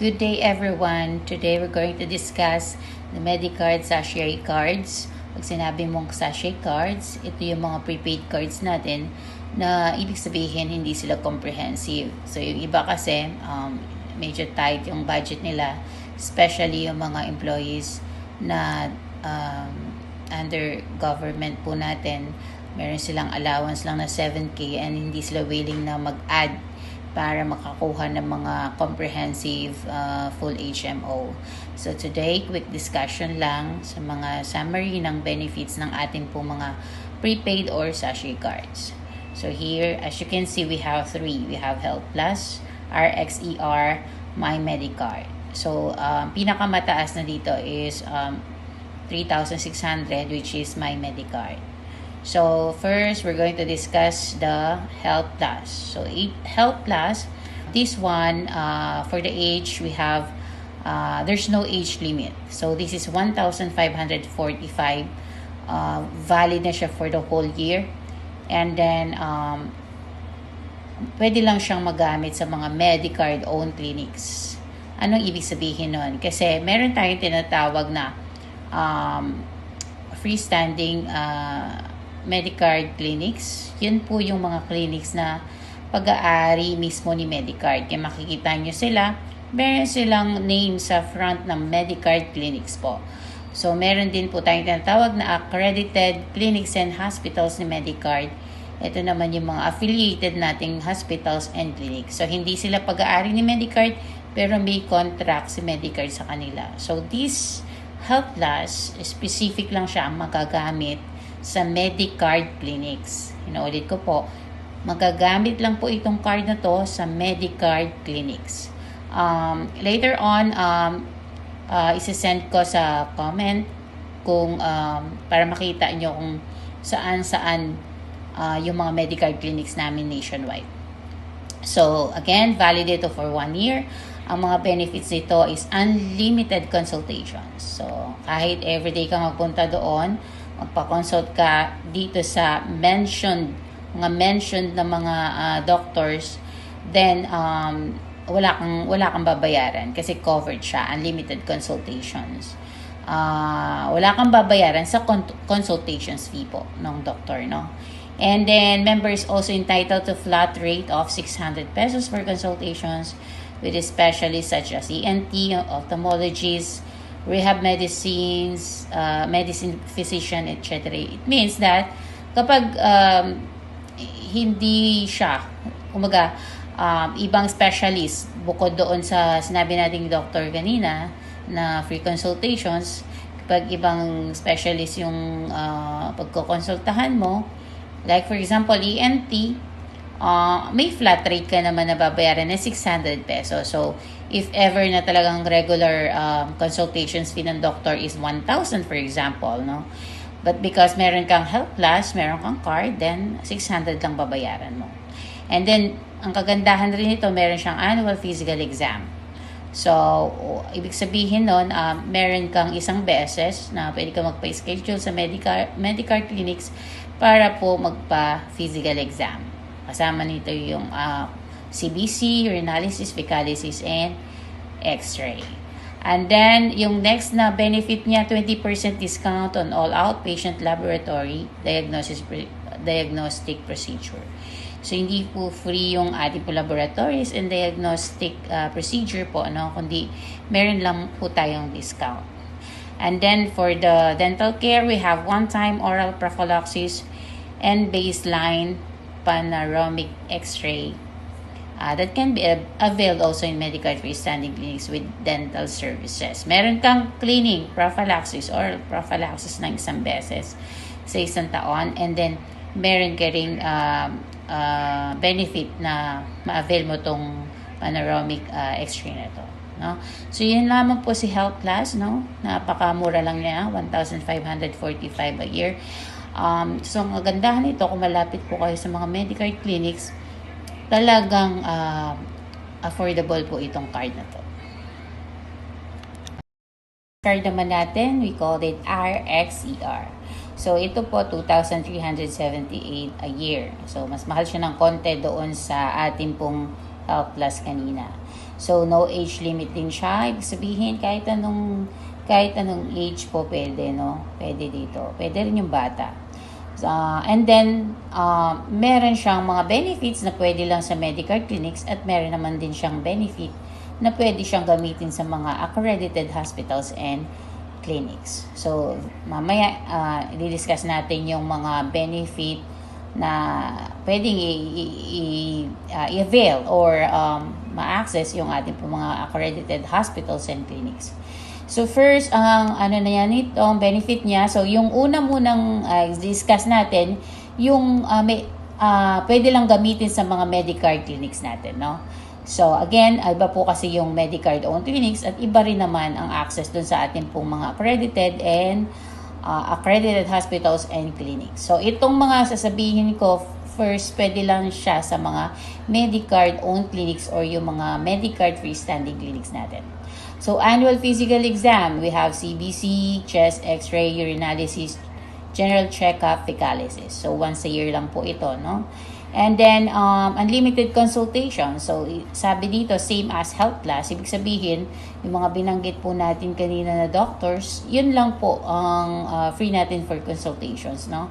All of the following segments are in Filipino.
Good day everyone. Today we're going to discuss the Medicard sachet cards. Pag sinabi mong sachet cards, ito yung mga prepaid cards natin na ibig sabihin hindi sila comprehensive. So yung iba kasi medyo tight yung budget nila, especially yung mga employees na under government po natin. Meron silang allowance lang na 7K and hindi sila willing na mag-add para makakuha ng mga comprehensive full HMO. So today, quick discussion lang sa mga summary ng benefits ng ating po mga prepaid or sachet cards. So here, as you can see, we have three. We have Health Plus, RxER, My Medicard. So pinakamataas na dito is 3,600, which is My Medicard. So first, we're going to discuss the Health Plus. So Health Plus, this one, for the age, we have, there's no age limit. So this is 1,545, valid na siya for the whole year. And then, pwede lang siyang magamit sa mga Medicard-owned clinics. Anong ibig sabihin nun? Kasi meron tayong tinatawag na freestanding Medicard clinics. Yun po yung mga clinics na pag-aari mismo ni Medicard. Kaya makikita nyo sila, meron silang name sa front ng Medicard clinics po. So meron din po tayong tinatawag na accredited clinics and hospitals ni Medicard. Ito naman yung mga affiliated nating hospitals and clinics. So hindi sila pag-aari ni Medicard, pero may contract si Medicard sa kanila. So this Health Plus, specific lang siya ang magagamit sa Medicard clinics. Inuulit ko po, magagamit lang po itong card na to sa Medicard clinics. Later on, isasend ko sa comment kung para makita nyo kung saan yung mga Medicard clinics namin nationwide. So, again, valid ito for 1 year. Ang mga benefits nito is unlimited consultations. So, kahit everyday ka magpunta doon, magpa-consult ka dito sa mga mentioned na mga doctors, then wala kang babayaran kasi covered siya, unlimited consultations. Wala kang babayaran sa consultations fee po ng doctor, no? And then members also entitled to flat rate of 600 pesos for consultations with specialists such as ENT, ophthalmologists, rehab medicines, medicine physician, etc. It means that kapag hindi siya, kumaga, ibang specialist, bukod doon sa sinabi nating doctor kanina na free consultations, kapag ibang specialist yung pagkokonsultahan mo, like for example, ENT, may flat rate ka naman na babayaran na 600 pesos. So, if ever na talagang regular consultations fee ng doctor is 1,000 for example, no? But because meron kang Health Plus, meron kang card, then 600 lang babayaran mo. And then, ang kagandahan rin nito, meron siyang annual physical exam. So, ibig sabihin nun, meron kang isang beses na pwede ka magpa-schedule sa Medicard clinics para po magpa-physical exam. Kasama nito yung CBC, urinalysis, fecalysis, and X-ray. And then, yung next na benefit niya, 20% discount on all outpatient laboratory diagnostic procedure. So, hindi po free yung ating po laboratories and diagnostic procedure po, no? Kundi meron lang po tayong discount. And then, for the dental care, we have one-time oral prophylaxis and baseline panoramic X-ray that can be availed also in Medicard freestanding clinics with dental services. Meron kang cleaning, prophylaxis or prophylaxis ng isang beses sa isang taon, and then meron ka ring benefit na ma-avail mo tong panoramic X-ray na to, no? So yun lamang po si Health Plus, no? Napakamura lang niya, 1,545 a year. So ang kagandahan nito, kung malapit po kayo sa mga Medicard clinics, talagang affordable po itong card na to. Card naman natin, we called it RxER. So ito po 2,378 a year. So mas mahal siya ng konti doon sa ating pong Health Plus kanina. So, no age limit din siya. Ibig sabihin, kahit anong age po pwede, no? Pwede dito. Pwede rin yung bata. And then, meron siyang mga benefits na pwede lang sa Medicare clinics at meron naman din siyang benefit na pwede siyang gamitin sa mga accredited hospitals and clinics. So, mamaya, i-discuss natin yung mga benefit na pwedeng i-avail or ma-access yung ating po mga accredited hospitals and clinics. So first, ang itong benefit niya. So yung una munang discuss natin, yung pwede lang gamitin sa mga Medicare clinics natin, no? So again, iba po kasi yung Medicare owned clinics at iba rin naman ang access dun sa ating pong mga accredited hospitals and clinics. So itong mga sasabihin ko, first, pwede lang siya sa mga Medicare owned clinics or yung mga Medicare freestanding clinics natin. So, annual physical exam, we have CBC, chest x-ray, urinalysis, general checkup, fecalysis. So, once a year lang po ito, no? And then, unlimited consultation. So, sabi dito, same as Health Plus. Ibig sabihin, yung mga binanggit po natin kanina na doctors, yun lang po ang free natin for consultations, no?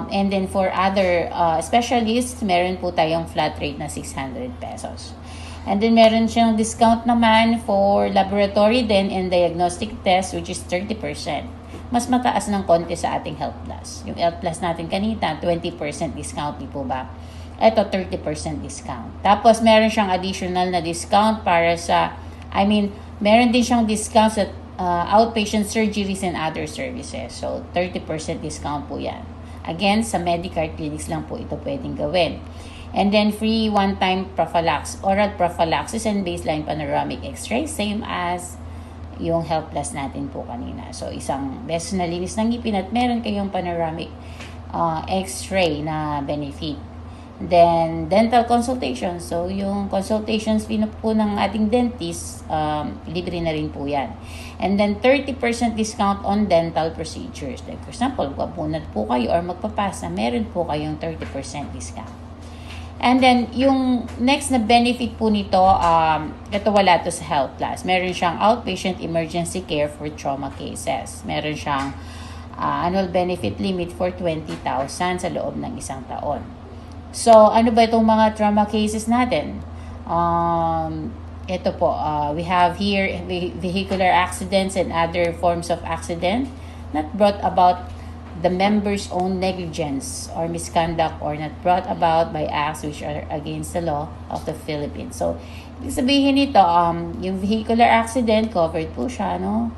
And then, for other specialists, meron po tayong flat rate na 600 pesos. And then, meron siyang discount naman for laboratory din and diagnostic test, which is 30%. Mas mataas ng konti sa ating Health Plus. Yung Health Plus natin kanina, 20% discount, di po ba? Ito, 30% discount. Tapos, meron siyang additional na discount para sa, meron din siyang discount sa outpatient surgeries and other services. So, 30% discount po yan. Again, sa Medicare clinics lang po ito pwedeng gawin. And then free one-time oral prophylaxis and baseline panoramic x-ray, same as yung Health Plus natin po kanina. So, isang beses na linis ng ngipin at meron kayong panoramic x-ray na benefit. Then, dental consultation. So, yung consultations po ng ating dentist, libre na rin po yan. And then, 30% discount on dental procedures. Like, for example, magpapunat po kayo or magpapasa, meron po kayong 30% discount. And then, yung next na benefit po nito, ito wala to sa Health Plus. Meron siyang outpatient emergency care for trauma cases. Meron siyang annual benefit limit for 20,000 sa loob ng isang taon. So, ano ba itong mga trauma cases natin? Ito po, we have here vehicular accidents and other forms of accident not brought about the member's own negligence or misconduct or not brought about by acts which are against the law of the Philippines. So, ibig sabihin nito, yung vehicular accident, covered po siya, no?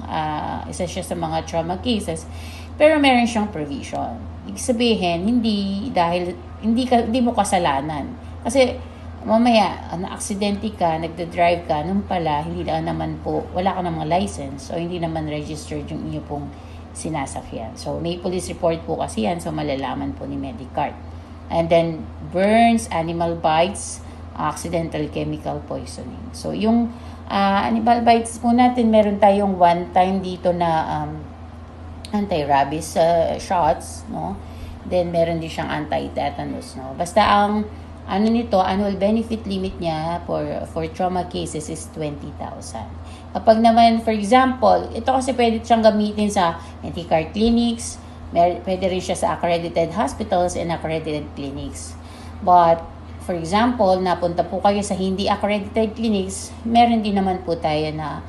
Isa siya sa mga trauma cases. Pero meron siyang provision. Ibig sabihin, hindi mo kasalanan. Kasi, mamaya, na-aksidente ka, nagda-drive ka, nung pala, wala ka namang license, o hindi naman registered yung inyo pong sinasakyan. So, may police report po kasi yan. So, malalaman po ni Medicare. And then, burns, animal bites, accidental chemical poisoning. So, yung animal bites po natin, meron tayong one time dito na anti-rabies shots, no? Then, meron din siyang anti-tetanus, no? Basta ang annual benefit limit niya for trauma cases is 20,000. Kapag naman, for example, ito kasi pwede siyang gamitin sa Medicare clinics, pwede rin siya sa accredited hospitals and accredited clinics. But, for example, napunta po kayo sa hindi accredited clinics, meron din naman po tayo na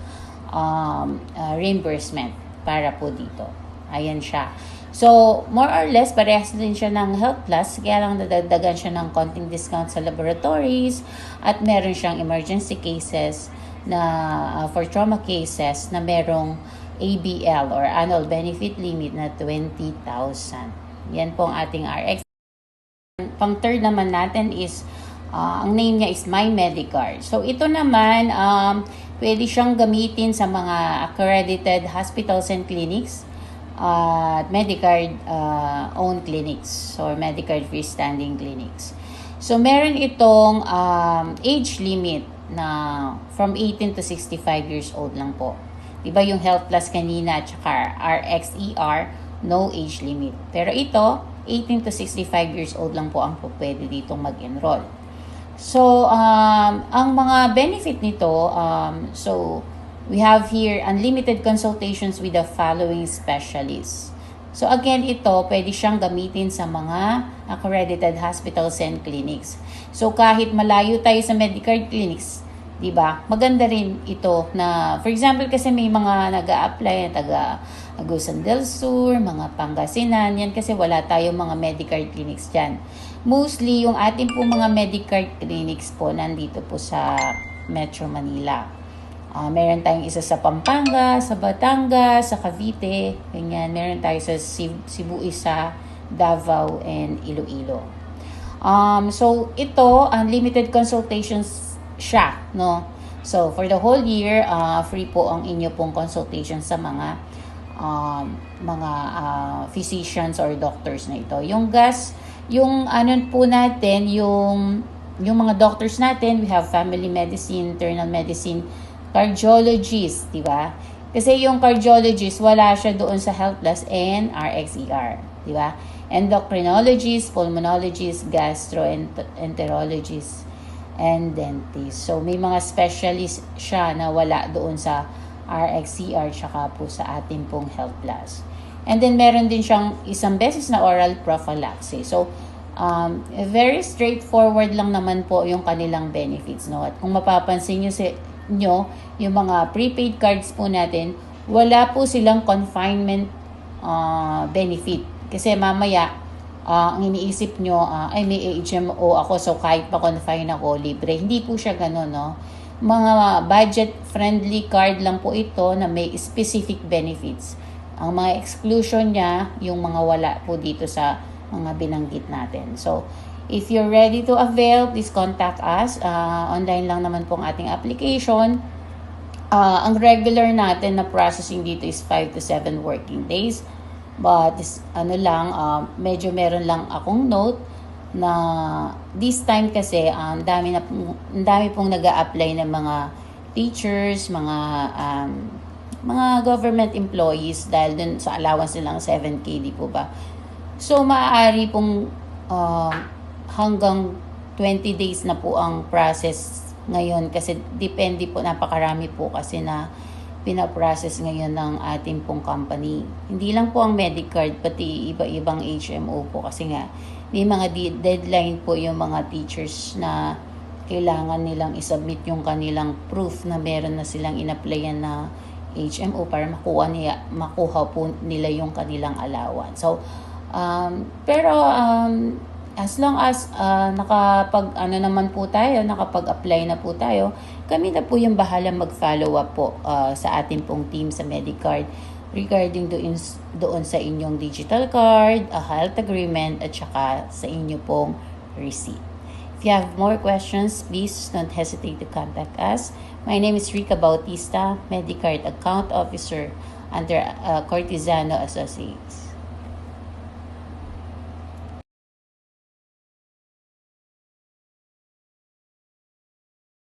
reimbursement para po dito. Ayan siya. So, more or less, parehas din siya ng Health Plus, kaya lang dadagdagan siya ng konting discount sa laboratories at meron siyang emergency cases na for trauma cases na merong ABL or annual benefit limit na 20,000. Yan po ang ating RX. Pang third naman natin is, ang name niya is My Medicare. So, ito naman, pwede siyang gamitin sa mga accredited hospitals and clinics, Medicare owned clinics or Medicare freestanding clinics. So, meron itong age limit na from 18 to 65 years old lang po. Diba yung Health Plus kanina at saka RXER, no age limit. Pero ito, 18 to 65 years old lang po ang pwede ditong mag-enroll. So, ang mga benefit nito, so, we have here unlimited consultations with the following specialists. So, again, ito, pwede siyang gamitin sa mga accredited hospitals and clinics. So, kahit malayo tayo sa Medicare clinics, di ba? Maganda rin ito na, for example, kasi may mga nag-a-apply, taga Agusan del Sur, mga Pangasinan, yan kasi wala tayong mga Medicare clinics dyan. Mostly, yung ating po mga Medicare clinics po, nandito po sa Metro Manila. Meron tayong isa sa Pampanga, sa Batangas, sa Cavite, ganyan. Meron tayo sa Cebu, isa, Davao, and Iloilo. So, ito, unlimited consultations siya, no? So, for the whole year, free po ang inyo pong consultation sa mga physicians or doctors na ito. Yung yung ano po natin, yung mga doctors natin, we have family medicine, internal medicine, cardiologist, di ba? Kasi yung cardiologist, wala siya doon sa Health Plus and RxER, di ba? Endocrinologist, pulmonologist, gastroenterologist, and dentist. So, may mga specialist siya na wala doon sa RxCR tsaka po sa ating pong Health Plus. And then, meron din siyang isang beses na oral prophylaxis. So, very straightforward lang naman po yung kanilang benefits. No? At kung mapapansin nyo, yung mga prepaid cards po natin, wala po silang confinement benefit. Kasi mamaya, ang iniisip nyo, ay may HMO ako, so kahit pa-confine ako, libre. Hindi po siya ganun, no? Mga budget-friendly card lang po ito na may specific benefits. Ang mga exclusion niya, yung mga wala po dito sa mga binanggit natin. So, if you're ready to avail, please contact us. Online lang naman po ang ating application. Ang regular natin na processing dito is 5 to 7 working days. But, medyo meron lang akong note na this time kasi dami pong nag-a-apply ng mga teachers, mga government employees dahil dun sa allowance nilang 7K, di po ba? So, maaari pong hanggang 20 days na po ang process ngayon kasi depende po, napakarami po kasi na pinaprocess ngayon ng ating pong company. Hindi lang po ang Medicard, pati iba-ibang HMO po kasi nga may mga deadline po yung mga teachers na kailangan nilang isubmit yung kanilang proof na meron na silang inapplyan na HMO para makuha po nila yung kanilang allowance. So, as long as nakapag-apply na po tayo, kami na po yung bahala mag-follow up po sa ating pong team sa Medicard regarding doon sa inyong digital card, a health agreement, at saka sa inyo pong receipt. If you have more questions, please don't hesitate to contact us. My name is Rica Bautista, Medicard Account Officer under Cortizano Associates.